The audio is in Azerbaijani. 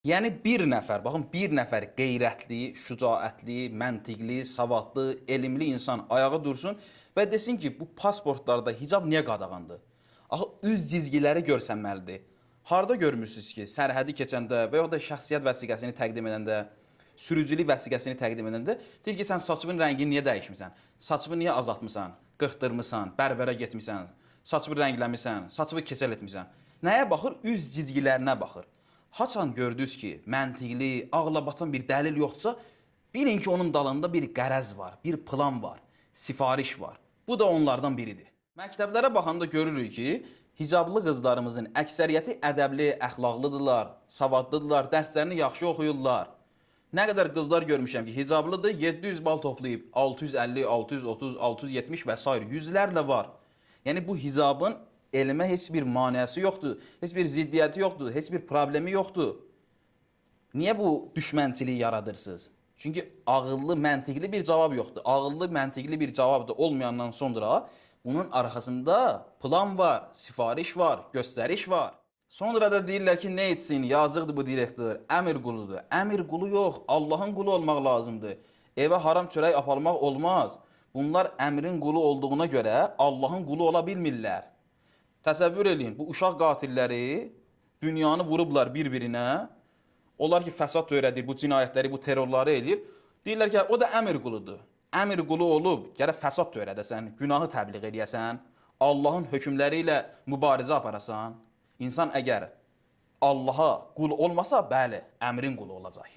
Yəni bir nəfər, baxın bir nəfər qeyrətli, şücaətli, məntiqli, savadlı, elmli insan ayağa dursun və desin ki, bu pasportlarda hicab niyə qadağandır? Axı üz cizgiləri görsənməlidir. Harda görmürsünüz ki, sərhədi keçəndə və ya da şəxsiyyət vəsiqəsini təqdim edəndə, sürücülük vəsiqəsini təqdim edəndə deyir ki, sən saçının rəngini niyə dəyişmisən? Saçını niyə azaltmısan? Qırxdırmısan, bərbərə getmisən, saçını rəngləmisən, saçını keçəl etmisən. Nəyə baxır? Üz cizgilərinə baxır. Haçan gördünüz ki, məntiqli, ağlabatan bir dəlil yoxdursa, bilin ki, onun dalında bir qərəz var, bir plan var, sifariş var. Bu da onlardan biridir. Məktəblərə baxanda görürük ki, hicablı qızlarımızın əksəriyyəti ədəbli, əxlaqlıdırlar, savadlıdırlar, dərslərini yaxşı oxuyurlar. Nə qədər qızlar görmüşəm ki, hicablıdır, 700 bal toplayıb, 650, 630, 670 və s. yüzlərlə var. Yəni bu hicabın elmə heç bir manəsi yoxdur, heç bir ziddiyyəti yoxdur, heç bir problemi yoxdur. Niyə bu düşmənçiliyi yaradırsınız? Çünki ağıllı, məntiqli bir cavab yoxdur. Ağıllı, məntiqli bir cavab da olmayandan sonra bunun arxasında plan var, sifariş var, göstəriş var. Sonra da deyirlər ki, nə etsin, yazıqdır bu direktor, əmir quludur. Əmir qulu yox, Allahın qulu olmaq lazımdır. Evə haram çörək aparmaq olmaz. Bunlar əmrin qulu olduğuna görə Allahın qulu ola bilmirlər. Təsəvvür eləyin, bu uşaq qatilləri dünyanı vurublar bir-birinə. Onlar ki, fəsad törədir, bu cinayətləri, bu terrorları eləyir. Deyirlər ki, o da əmir quludur. Əmir qulu olub, gərək fəsad törədəsən, günahı təbliğ eləyəsən, Allahın hökmləri ilə mübarizə aparasan. İnsan əgər Allaha qul olmasa, bəli, əmrin qulu olacaq.